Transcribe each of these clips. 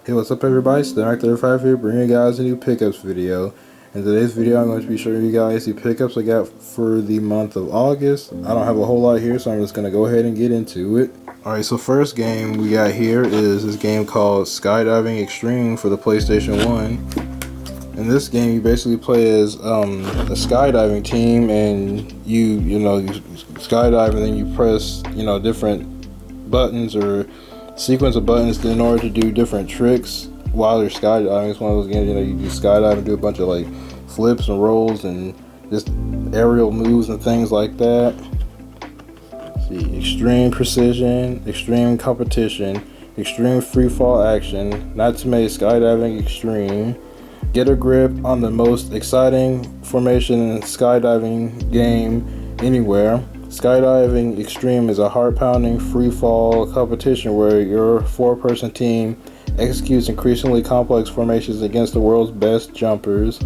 Hey, what's up everybody, it's the Mac35 here, bringing you guys a new pickups video. In today's video I'm going to be showing you guys the pickups I got for the month of August. I don't have a whole lot here, so I'm just going to go ahead and get into it. Alright, so first game we got here is this game called Skydiving Extreme for the PlayStation 1. In this game you basically play as a skydiving team, and you skydive, and then you press different buttons or sequence of buttons in order to do different tricks while you're skydiving. It's one of those games, you do skydive and do a bunch of like flips and rolls and just aerial moves and things like that. Let's see, extreme precision, extreme competition, extreme free fall action, not to make skydiving extreme. Get a grip on the most exciting formation in skydiving game anywhere. Skydiving Extreme is a heart-pounding free-fall competition where your four-person team executes increasingly complex formations against the world's best jumpers.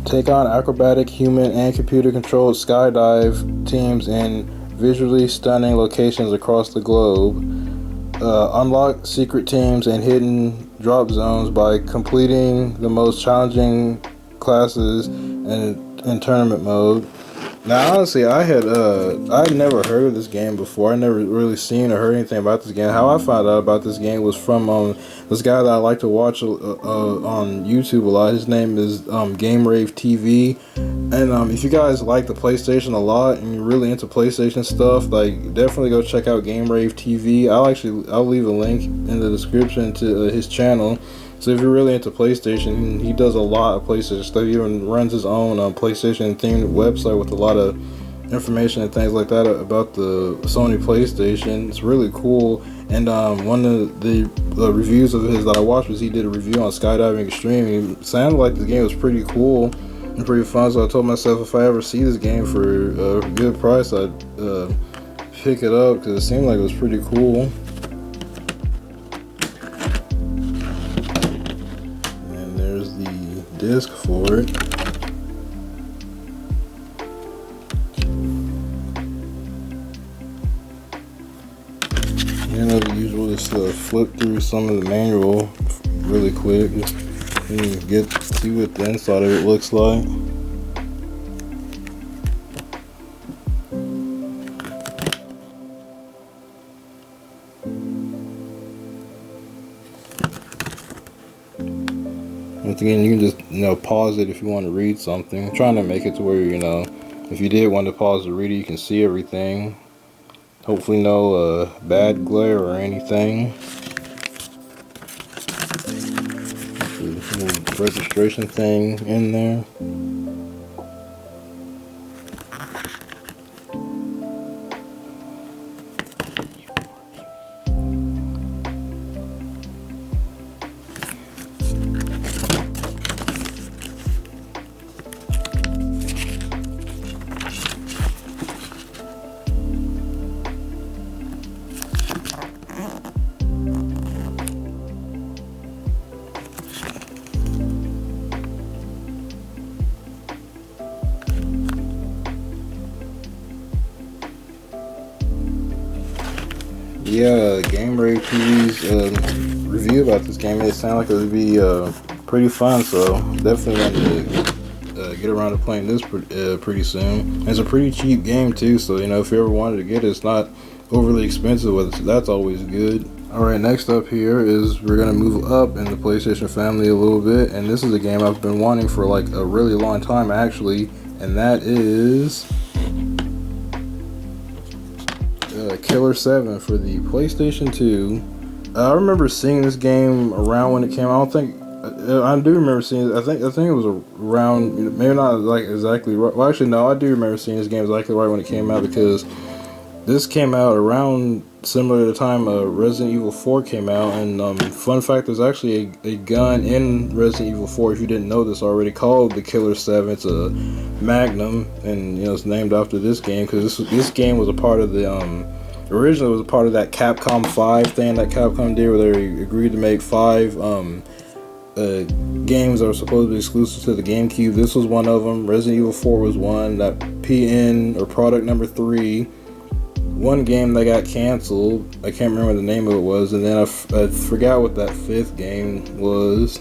Take on acrobatic, human, and computer-controlled skydive teams in visually stunning locations across the globe. Unlock secret teams and hidden drop zones by completing the most challenging classes in tournament mode. Now, honestly, I'd never heard of this game before. I never really seen or heard anything about this game. How I found out about this game was from this guy that I like to watch on YouTube a lot. His name is Game Rave TV. And if you guys like the PlayStation a lot and you're really into PlayStation stuff, like definitely go check out Game Rave TV. I'll leave a link in the description to his channel. So if you're really into PlayStation, he does a lot of PlayStation stuff. He even runs his own PlayStation themed website with a lot of information and things like that about the Sony PlayStation. It's really cool. And one of the reviews of his that I watched was he did a review on Skydiving Extreme. It sounded like the game was pretty cool and pretty fun. So I told myself if I ever see this game for a good price, I'd pick it up because it seemed like it was pretty cool. Disc for it. The usual, just flip through some of the manual really quick and get to see what the inside of it looks like. Once again, you can just pause it if you want to read something. I'm trying to make it to where if you did want to pause to read it, you can see everything. Hopefully no bad glare or anything. There's a little registration thing in there. Yeah, Game Rave TV's review about this game, it sounded like it would be pretty fun, so definitely want to get around to playing this pretty soon. It's a pretty cheap game too, so if you ever wanted to get it, it's not overly expensive, so that's always good. Alright, next up here is we're going to move up in the PlayStation family a little bit, and this is a game I've been wanting for like a really long time actually, and that is Killer 7 for the PlayStation 2. I remember seeing this game around when it came out. I do remember seeing it. I think it was around, maybe not like exactly right. Well, actually no, I do remember seeing this game exactly right when it came out, because this came out around similar to the time Resident Evil 4 came out. And fun fact, there's actually a gun in Resident Evil 4, if you didn't know this already, called the Killer 7. It's a Magnum, and it's named after this game because this game was a part of the originally was a part of that Capcom 5 thing that Capcom did, where they agreed to make 5 games that were supposed to be exclusive to the GameCube. This was one of them. Resident Evil 4 was one. That PN or product number 3 one game that got canceled. I can't remember what the name of it was, and then I forgot what that 5th game was.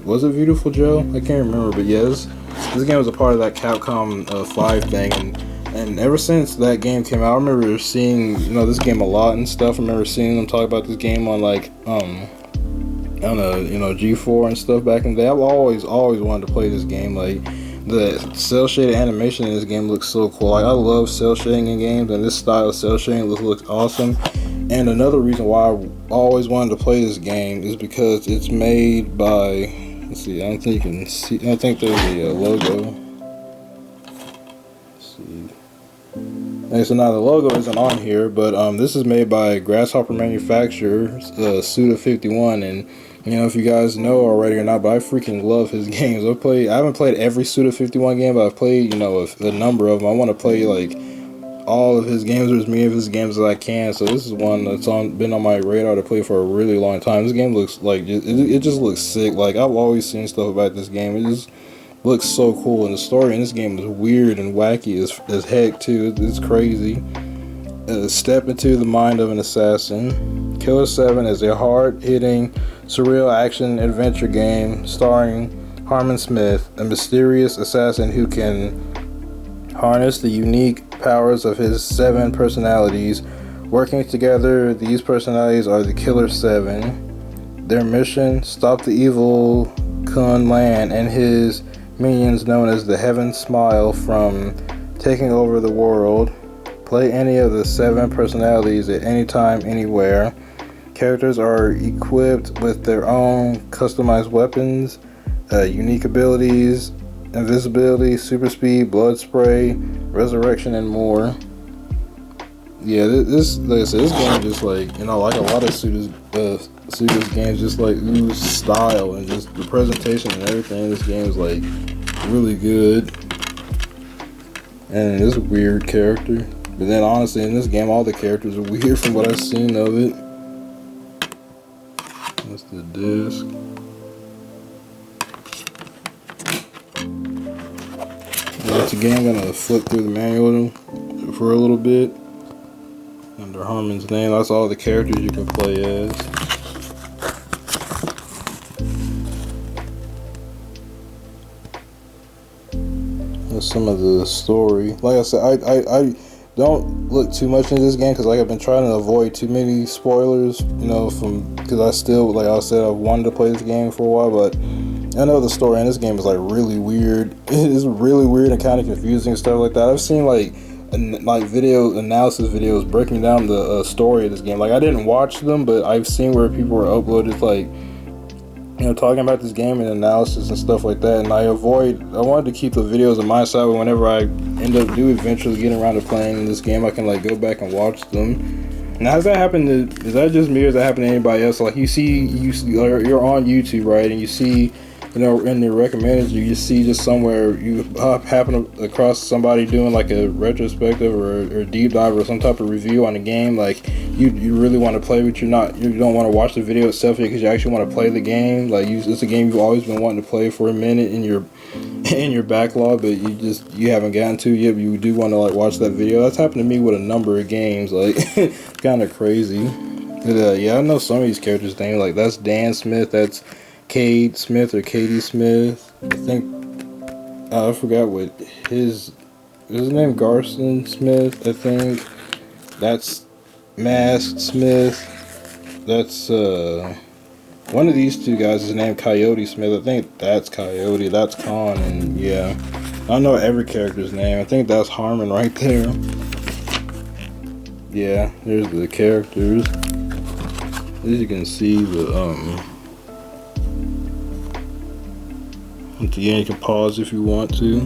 Was it Beautiful Joe? I can't remember, but yes, this game was a part of that Capcom 5 thing, and ever since that game came out, I remember seeing this game a lot and stuff. I remember seeing them talk about this game on like I don't know, G4 and stuff back in the day. I've always wanted to play this game. Like, the cell shaded animation in this game looks so cool. Like, I love cell shading in games, and this style of cell shading looks awesome. And another reason why I always wanted to play this game is because it's made by, let's see, I don't think you can see, I don't think there's a logo. Let's see. Okay, so now the logo isn't on here, but this is made by Grasshopper Manufacturers, Suda51, and if you guys know already or not, but I freaking love his games. I haven't played every Suda51 game, but I've played, a number of them. I want to play like all of his games or as many of his games as I can. So this is one that's been on my radar to play for a really long time. This game looks like it just looks sick. Like, I've always seen stuff about this game. It just looks so cool, and the story in this game is weird and wacky as heck too. It's crazy. Step into the mind of an assassin. Killer 7 is a hard-hitting, surreal action adventure game starring Harmon Smith, a mysterious assassin who can harness the unique powers of his 7 personalities. Working together, these personalities are the Killer 7. Their mission: stop the evil Kun Lan and his minions known as the Heaven Smile from taking over the world. Play any of the 7 personalities at any time, anywhere. Characters are equipped with their own customized weapons, unique abilities, invisibility, super speed, blood spray, resurrection, and more. Yeah, this game just like a lot of Suda's games just like ooze style, and just the presentation and everything in this game is like really good. And this weird character. But then honestly, in this game, all the characters are weird from what I've seen of it. That's the disc. Once again, I'm gonna flip through the manual for a little bit. Under Harmon's name, that's all the characters you can play as. That's some of the story. Like I said, I don't look too much into this game because I've been trying to avoid too many spoilers, because I still, like I said, I've wanted to play this game for a while, but I know the story in this game is like really weird. It is really weird and kind of confusing and stuff like that. I've seen like video analysis videos breaking down the story of this game. Like, I didn't watch them, but I've seen where people were uploaded like talking about this game and analysis and stuff like that. And I wanted to keep the videos on my side, but whenever I eventually getting around to playing this game, I can like go back and watch them. Now, has that happened is that just me, or does that happen to anybody else? Like, you're on YouTube, right, and you see, in the recommended, you see just somewhere you happen across somebody doing like a retrospective or deep dive or some type of review on a game. Like, you really want to play, but you don't want to watch the video itself yet because you actually want to play the game. Like, it's a game you've always been wanting to play for a minute in your backlog, but you haven't gotten to yet. But you do want to like watch that video. That's happened to me with a number of games. Like, kind of crazy. But, yeah, I know some of these characters' names. Like, that's Dan Smith. That's Cade Smith or Katie Smith. I think I forgot what his name. Garson Smith, I think. That's Masked Smith. That's one of these two guys is named Coyote Smith. I think that's Coyote. That's Khan, and yeah, I don't know every character's name. I think that's Harmon right there. Yeah, there's the characters. As you can see, once again, you can pause if you want to.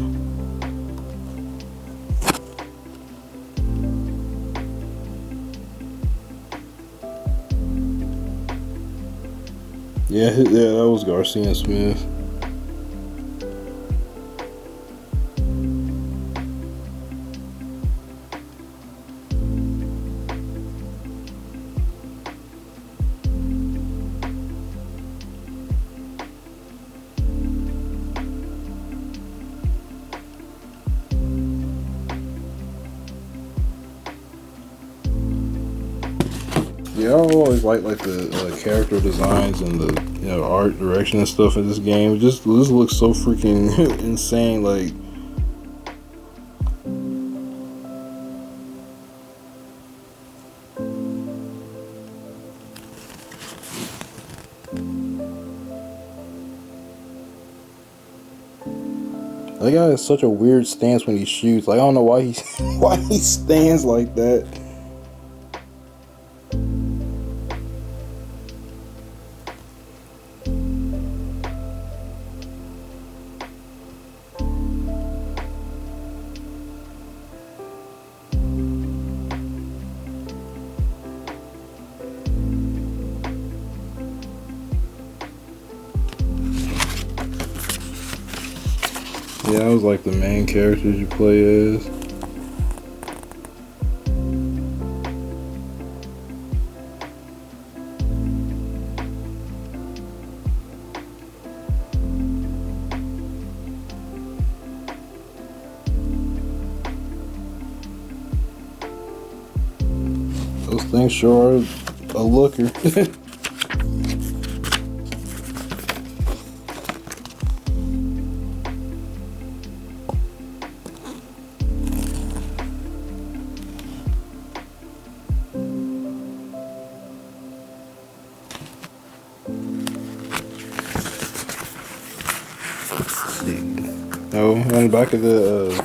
Yeah, that was Garcia Smith. Yeah, I always like the character designs and the art direction and stuff in this game. This looks so freaking insane. Like, that guy has such a weird stance when he shoots. Like, I don't know why why he stands like that. Yeah, that was like the main characters you play as. Those things sure are a looker. Oh, on the back of the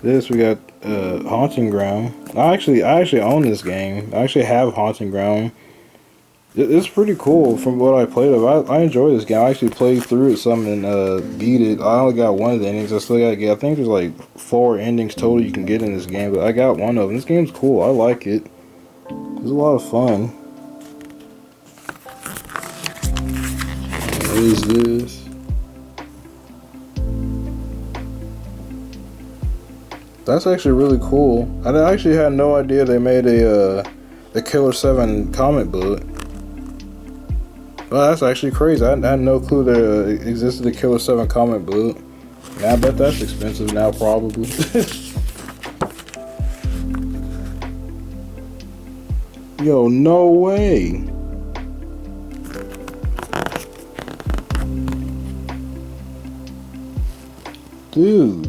this we got Haunting Ground. I actually own this game. I actually have Haunting Ground. It's pretty cool from what I played of. I enjoy this game. I actually played through it some and beat it. I only got one of the endings. I still gotta get. I think there's like 4 endings total you can get in this game, but I got one of them. This game's cool. I like it. It's a lot of fun. What is this? That's actually really cool. I actually had no idea they made a Killer 7 comic book. Well, that's actually crazy. I had no clue there existed a Killer 7 comic book. Yeah, I bet that's expensive now, probably. Yo, no way. Dude,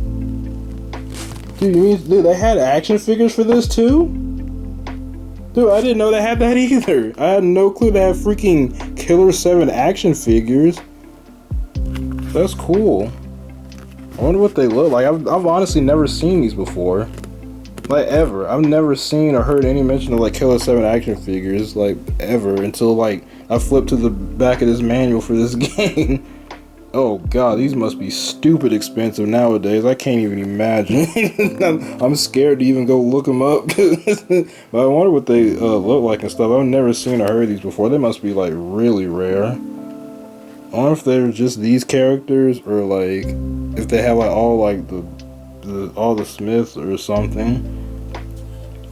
they had action figures for this too? Dude, I didn't know they had that either. I had no clue they had freaking Killer 7 action figures. That's cool. I wonder what they look like. I've honestly never seen these before. Like, ever. I've never seen or heard any mention of like Killer 7 action figures, like, ever, until like I flipped to the back of this manual for this game. Oh god, these must be stupid expensive nowadays. I can't even imagine. I'm scared to even go look them up. But I wonder what they look like and stuff. I've never seen or heard these before. They must be like really rare. I wonder if they're just these characters or like if they have like all like all the Smiths or something.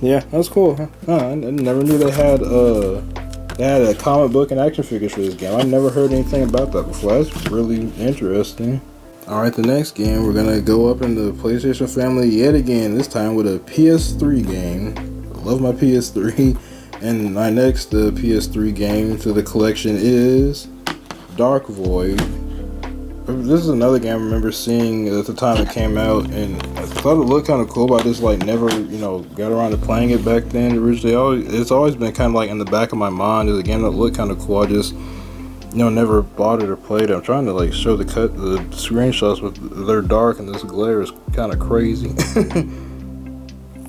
Yeah, that's cool. I never knew they had a comic book and action figures for this game. I've never heard anything about that before. That's really interesting. Alright, the next game, we're gonna go up in the PlayStation family yet again, this time with a PS3 game. I love my PS3. And my next PS3 game to the collection is Dark Void. This is another game I remember seeing at the time it came out, and I thought it looked kind of cool, but I just like never, got around to playing it back then. Originally, it's always been kind of like in the back of my mind as a game that looked kind of cool. I just, never bought it or played it. I'm trying to like show the screenshots, but they're dark and this glare is kind of crazy.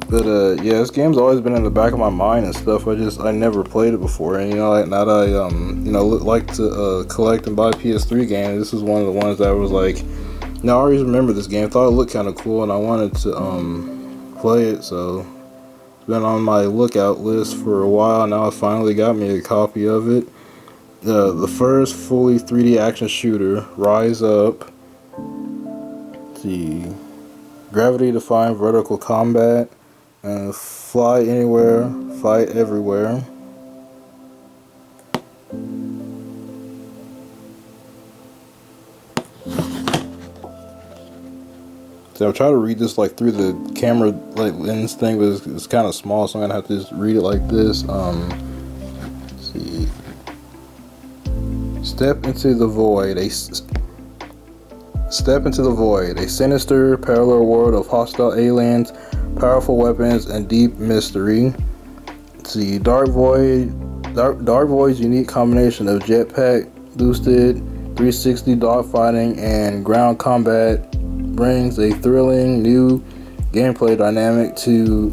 But yeah, this game's always been in the back of my mind and stuff. I never played it before, and now that I like to collect and buy PS3 games, this is one of the ones that was like, I always remember this game. Thought it looked kind of cool, and I wanted to play it. So it's been on my lookout list for a while. Now I finally got me a copy of it. The first fully 3D action shooter, Rise Up. Let's see, gravity-defying vertical combat. Fly anywhere, fight everywhere. So I'll try to read this like through the camera like lens thing, but it's kind of small, so I'm gonna have to just read it like this. Step into the void. Step into the void, a sinister, parallel world of hostile aliens, powerful weapons, and deep mystery. See, Dark Void's unique combination of jetpack boosted 360 dogfighting and ground combat brings a thrilling new gameplay dynamic to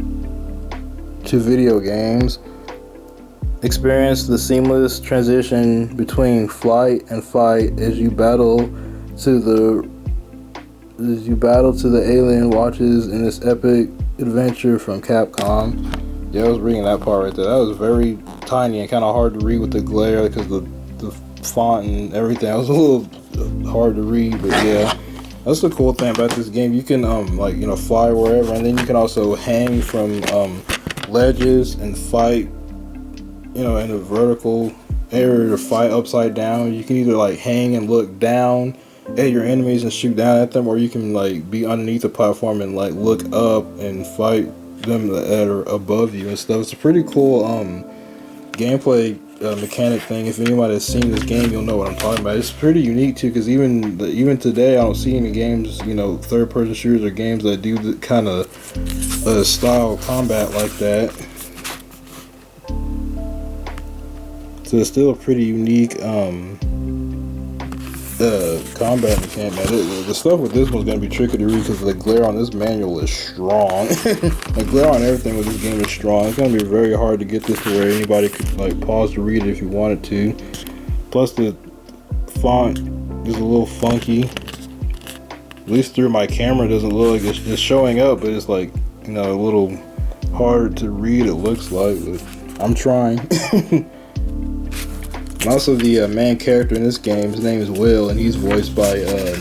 video games. Experience the seamless transition between flight and fight as you battle to the alien watches in this epic adventure from Capcom. Yeah, I was reading that part right there. That was very tiny and kind of hard to read with the glare because the font and everything. It was a little hard to read, but yeah, that's the cool thing about this game. You can fly wherever, and then you can also hang from ledges and fight, in a vertical area, to fight upside down. You can either hang and look down at your enemies and shoot down at them, or you can be underneath the platform and look up and fight them that are above you and stuff. It's a pretty cool gameplay mechanic thing. If anybody has seen this game, you'll know what I'm talking about. It's pretty unique too, because even today I don't see any games, third-person shooters or games that do the kind of style combat like that. So it's still a pretty unique combat mechanic, man. The stuff with this one's gonna be tricky to read because the glare on this manual is strong. The glare on everything with this game is strong. It's gonna be very hard to get this to where anybody could pause to read it if you wanted to. Plus the font is a little funky. At least through my camera, it doesn't look like it's showing up, but it's a little hard to read. It looks like, but I'm trying. And also the main character in this game, his name is Will, and he's voiced by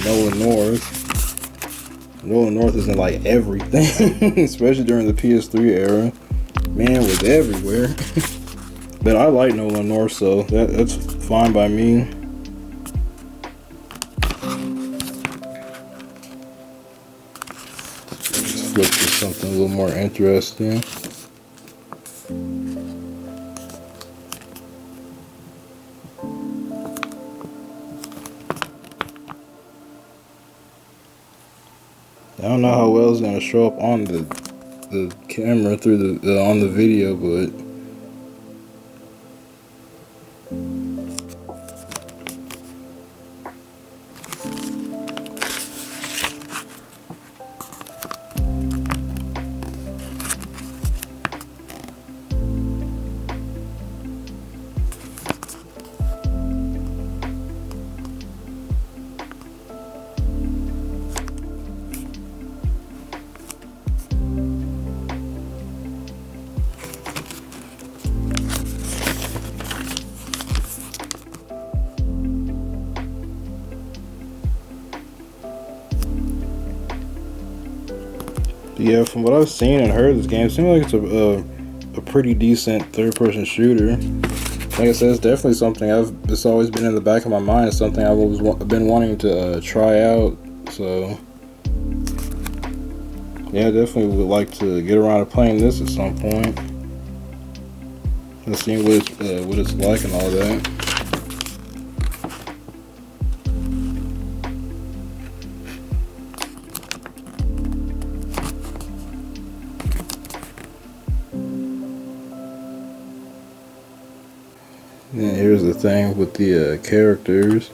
Nolan North. Nolan North is in everything, especially during the PS3 era. Man was everywhere. But I like Nolan North, so that's fine by me. Let's flip to something a little more interesting. I don't know how well it's gonna show up on the camera through on the video, but yeah, from what I've seen and heard, this game seems like it's a pretty decent third-person shooter. Like I said, it's definitely something it's always been in the back of my mind. It's something I've always been wanting to try out. So yeah, I definitely would like to get around to playing this at some point and seeing what it's like and all that. And here's the thing with the characters.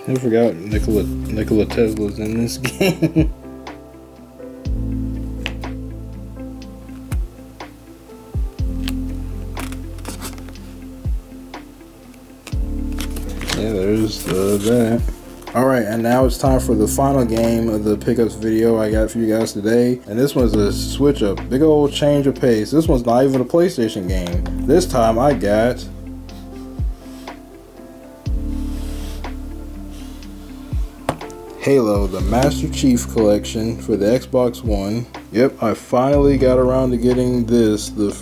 I forgot Nikola Tesla's in this game. Yeah, there's that. Alright, and now it's time for the final game of the pickups video I got for you guys today. And this one's a switch up, big old change of pace. This one's not even a PlayStation game. This time I got Halo, the Master Chief Collection for the Xbox One. Yep, I finally got around to getting this, the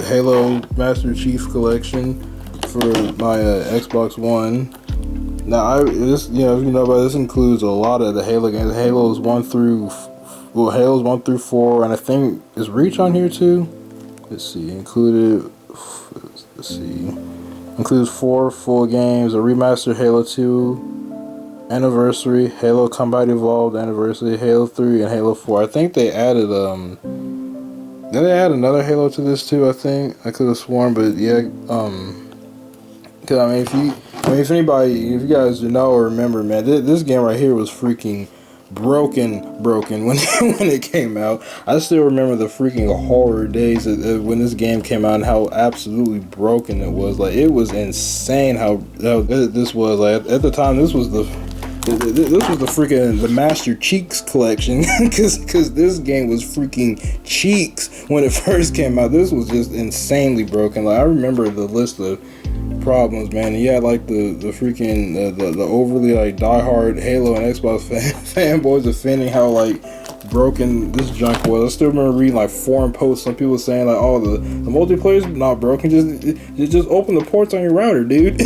Halo Master Chief Collection for my Xbox One. Now, this includes a lot of the Halo games. Halos 1 through 4, and I think is Reach on here too. Let's see, includes 4 full games, a remastered Halo 2 Anniversary, Halo Combat Evolved Anniversary, Halo 3, and Halo 4. I think they added did they add another Halo to this too? I think I could have sworn, but yeah, cause if you guys know or remember, man, this game right here was freaking broken when it came out. I still remember the freaking horror days when this game came out and how absolutely broken it was. Like, it was insane how this was. Like, at the time, this was the freaking the Master Cheeks collection, because this game was freaking cheeks when it first came out. This was just insanely broken. Like, I remember the list of problems, man. And you had like the freaking the overly like diehard Halo and Xbox fanboys defending how like broken this junk was. I still remember reading like forum posts, some people saying like, oh, the multiplayer's not broken, just open the ports on your router, dude.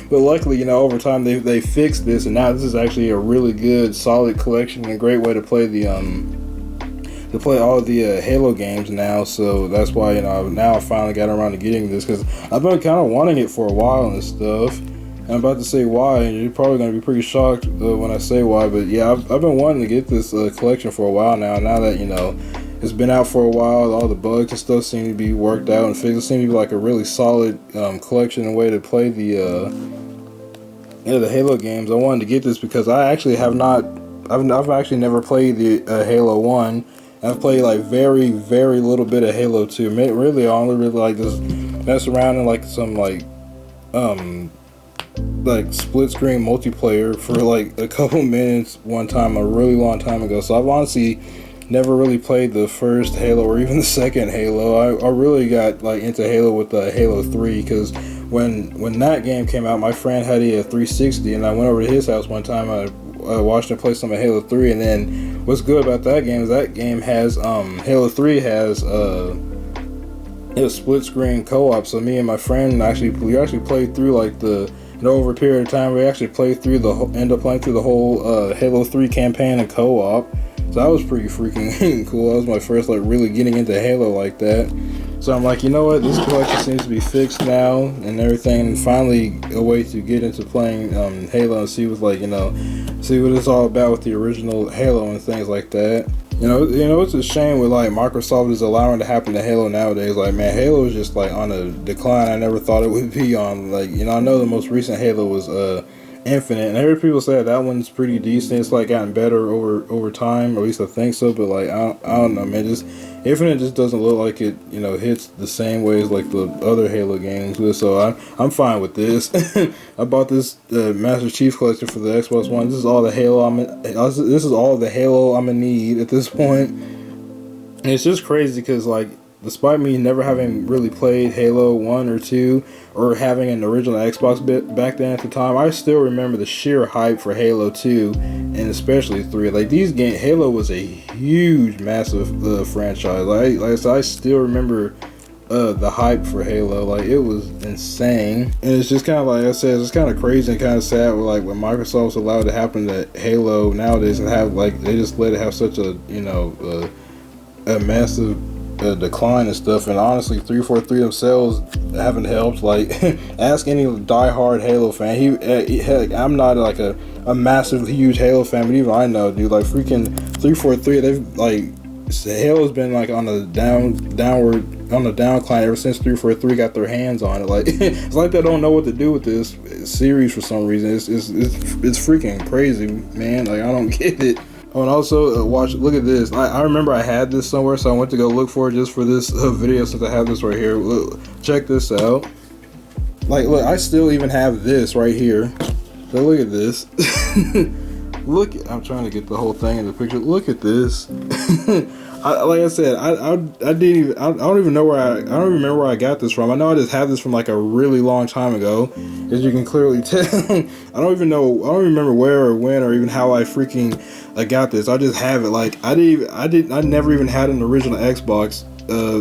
But luckily, over time they fixed this, and now this is actually a really good, solid collection and a great way to play all the Halo games now. So that's why now I finally got around to getting this, because I've been kind of wanting it for a while and stuff. And I'm about to say why, and you're probably gonna be pretty shocked when I say why. But yeah, I've been wanting to get this collection for a while now. Now that it's been out for a while, all the bugs and stuff seem to be worked out and fixed. It seems to be like a really solid collection and way to play the Halo games. I wanted to get this because I actually have not. I've actually never played the Halo 1. I've played like very, very little bit of Halo 2. Really, I only really like just mess around in like some like split screen multiplayer for like a couple minutes one time, a really long time ago. So I've honestly never really played the first Halo or even the second Halo. I really got like into Halo with Halo 3, because when that game came out, my friend had a 360, and I went over to his house one time. I watched him play some of Halo 3, and then what's good about that game is that game has Halo 3 has split screen co-op. So me and my friend we actually played through like over a period of time, we actually end up playing through the whole Halo 3 campaign and co-op. So that was pretty freaking cool. That was my first like really getting into Halo like that. So I'm like, you know what, this collection seems to be fixed now and everything, and finally a way to get into playing Halo and see what it's all about with the original Halo and things like that. It's a shame with like Microsoft is allowing to happen to Halo nowadays. Like, man, Halo is just like on a decline I never thought it would be on. Like, I know the most recent Halo was Infinite, and every people say that one's pretty decent. It's like gotten better over time, or at least I think so. But like I don't know, man. Just Infinite just doesn't look like it, hits the same way as like the other Halo games. So I'm fine with this. I bought this Master Chief Collection for the Xbox One. This is all the Halo This is all the Halo I'm gonna need at this point. And it's just crazy because like, despite me never having really played Halo 1 or 2 or having an original Xbox back then at the time, I still remember the sheer hype for Halo 2 and especially 3. Like, these games, Halo was a huge, massive franchise. Like I said, I still remember the hype for Halo. Like, it was insane. And it's just kind of like I said, it's kind of crazy and kind of sad with like when Microsoft's allowed to happen to Halo nowadays and have like, they just let it have such a a massive decline and stuff. And honestly, 343 themselves haven't helped. Like, ask any diehard Halo fan. Heck, I'm not like a massive huge Halo fan, but even I know, dude, like freaking 343, they've like, Halo's been like on a downcline ever since 343 got their hands on it. Like, it's like they don't know what to do with this series for some reason. It's freaking crazy, man. Like, I don't get it. Oh, and also look at this. I remember I had this somewhere, so I went to go look for it just for this video, since I have this right here. Look, check this out. Like, look, I still even have this right here. So look at this. I'm trying to get the whole thing in the picture. Look at this. like I said, I didn't even I don't even know where I don't even remember where I got this from. I know I just have this from like a really long time ago, as you can clearly tell. I don't even know. I don't remember where or when or even how I freaking got this. I just have it. Like I never even had an original Xbox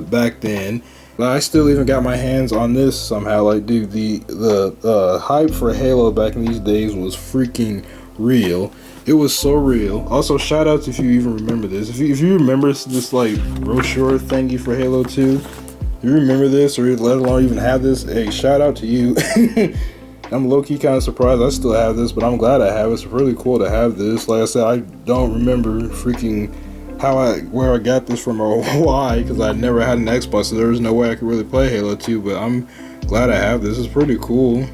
back then. But I still even got my hands on this somehow. Like, dude, the hype for Halo back in these days was freaking real. It was so real. Also, shout outs if you even remember this. If you remember this like brochure thingy for Halo 2, if you remember this or let alone even have this, hey, shout out to you. I'm low-key kind of surprised I still have this, but I'm glad I have it. It's really cool to have this. Like I said, I don't remember freaking where I got this from or why, because I never had an Xbox, so there was no way I could really play Halo 2, but I'm glad I have this. It's pretty cool.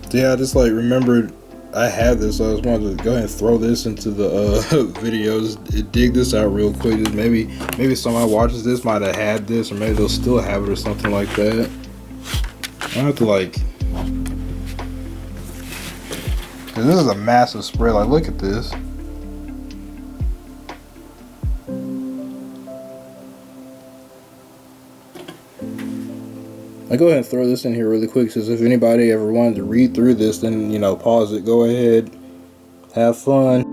So yeah, I just like remembered I had this, so I just wanted to go ahead and throw this into the videos. Dig this out real quick. Just maybe somebody watches this might have had this, or maybe they'll still have it or something like that. I have to like, cause this is a massive spread. Like, look at this. I go ahead and throw this in here really quick, because if anybody ever wanted to read through this, then, you know, pause it, go ahead, have fun.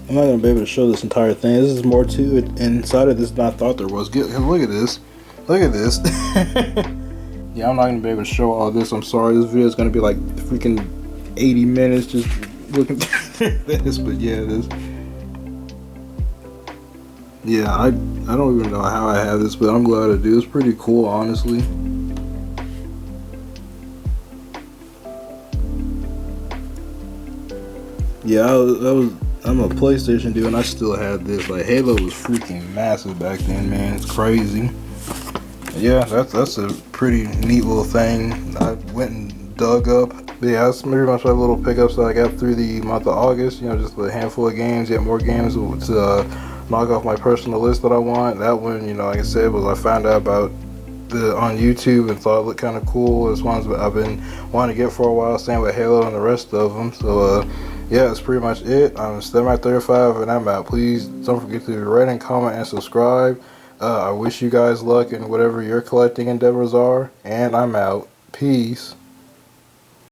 I'm not going to be able to show this entire thing. This is more to it inside of this than I thought there was. Look at this. Look at this. Yeah, I'm not going to be able to show all this. I'm sorry. This video is going to be like freaking 80 minutes just looking through this. But yeah, it is. Yeah, I don't even know how I have this, but I'm glad I do. It's pretty cool, honestly. Yeah, I'm a PlayStation dude, and I still have this. Like, Halo was freaking massive back then, man. It's crazy. Yeah, that's a pretty neat little thing. I went and dug up. But yeah, that's pretty much my little pickups that I got through the month of August. You know, just a handful of games. Yeah, more games to knock off my personal list that I want. That one, you know, like I said, was I found out about on YouTube and thought it looked kind of cool. It's ones I've been wanting to get for a while. Same with Halo and the rest of them. So yeah, that's pretty much it. I'm Stemite35 and I'm out. Please don't forget to rate and comment and subscribe. I wish you guys luck in whatever your collecting endeavors are, and I'm out. Peace.